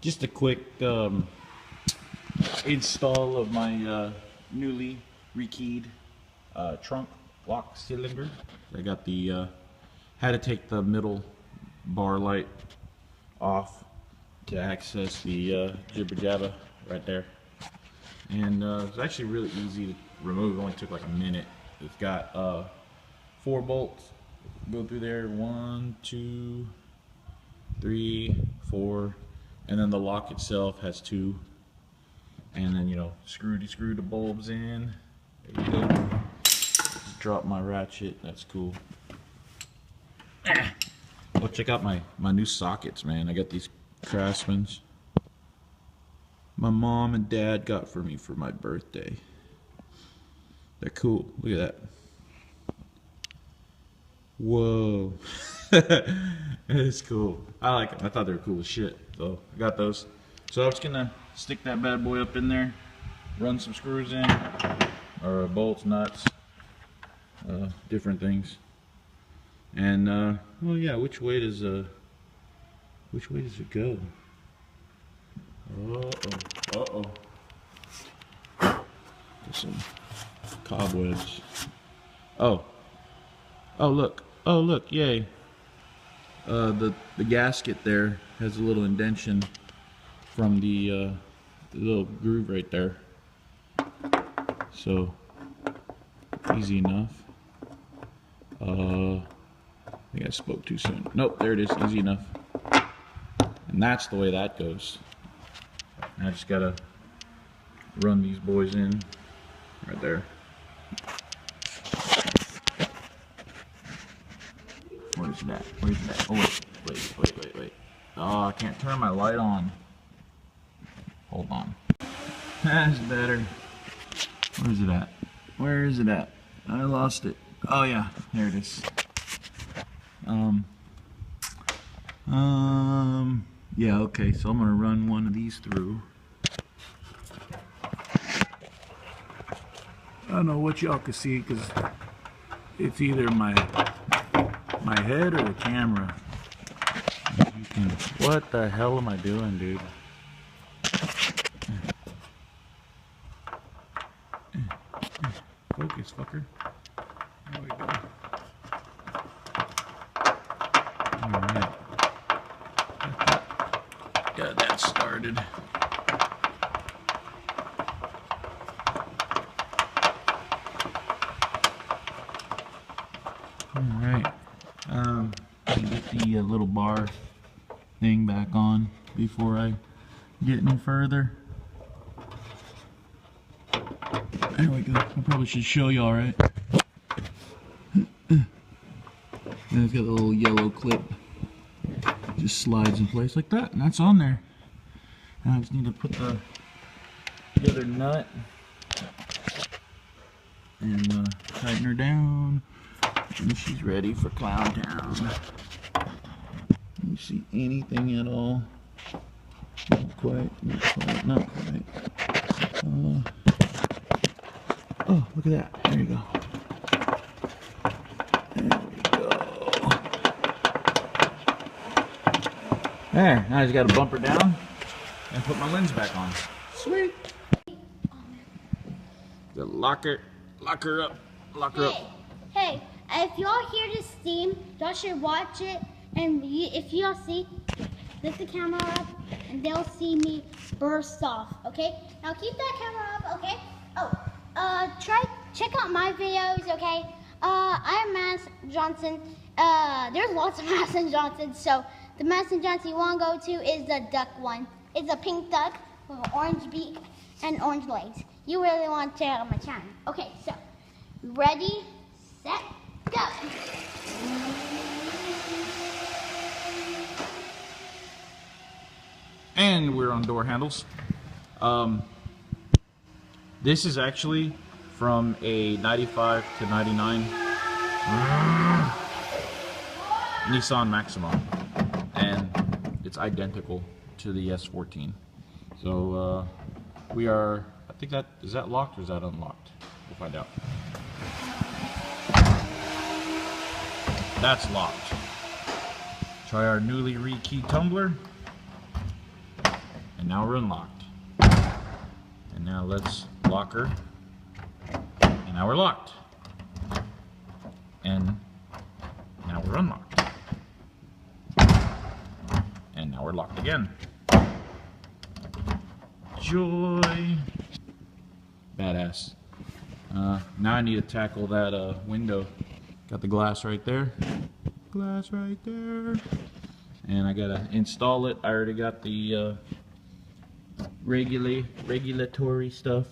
Just a quick install of my newly rekeyed trunk lock cylinder. I got the had to take the middle bar light off to access the jibber jabber right there, and it's actually really easy to remove. It only took like a minute. It's got 4 bolts go through there, 1, 2, 3, 4, and then the lock itself has 2, and then, you know, screw the bulbs in. There you go. Just drop my ratchet. That's cool. Oh, check out my new sockets, man. I got these Craftsman's my mom and dad got for me for my birthday. They're cool. Look at that. Whoa. It's cool. I like them. I thought they were cool as shit. So I got those. So I'm just gonna stick that bad boy up in there, run some screws in, or bolts, nuts, different things. And well, yeah. Which way does it go? Uh-oh. There's some cobwebs. Oh look, yay. The gasket there has a little indentation from the little groove right there. So easy enough. I think I spoke too soon. Nope, there it is, easy enough. And that's the way that goes. I just gotta run these boys in right there. Where's that? Oh, wait. Oh, I can't turn my light on. Hold on. That's better. Where is it at? I lost it. Oh yeah, there it is. Yeah, okay, so I'm gonna run one of these through. I don't know what y'all can see because it's either my head or the camera. What the hell am I doing, dude? Focus, fucker. There we go. Alright. Got that started. Alright. Get the little bar thing back on before I get any further. There we go. I probably should show y'all, right? And it's got a little yellow clip. Just slides in place like that, and that's on there. Now I just need to put the other nut and tighten her down, and she's ready for Clown Town. Can you see anything at all? Not quite. Oh, look at that. There you go. There, now I just got to bump her down and put my lens back on. Sweet. Lock her up. Hey, if y'all hear this steam, y'all should watch it. And if y'all see, lift the camera up and they'll see me burst off, okay? Now keep that camera up, okay? Check out my videos, okay? I'm Madison Johnson. There's lots of Madison Johnsons, so the Madison Johnson you want to go to is the duck one. It's a pink duck with an orange beak and orange legs. You really want to check out my channel. Okay, so ready, set, go. And we're on door handles. This is actually from a 95 to 99 Nissan Maxima, and it's identical to the S14. So we are, I think that, is that locked or is that unlocked? We'll find out. That's locked. Try our newly rekeyed tumbler. And now we're unlocked. And now let's lock her. And now we're locked. And now we're unlocked. And now we're locked again. Joy. Badass. Now I need to tackle that window. Got the glass right there. Glass right there. And I gotta install it. I already got the regulatory stuff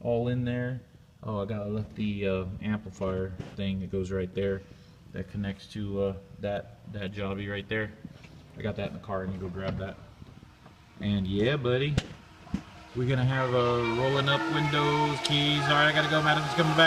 all in there. Oh, I gotta let the amplifier thing that goes right there. That connects to that jobby right there. I got that in the car. I need to go grab that. And yeah, buddy. We're gonna have rolling up windows, keys. Alright, I gotta go. Madam's coming back.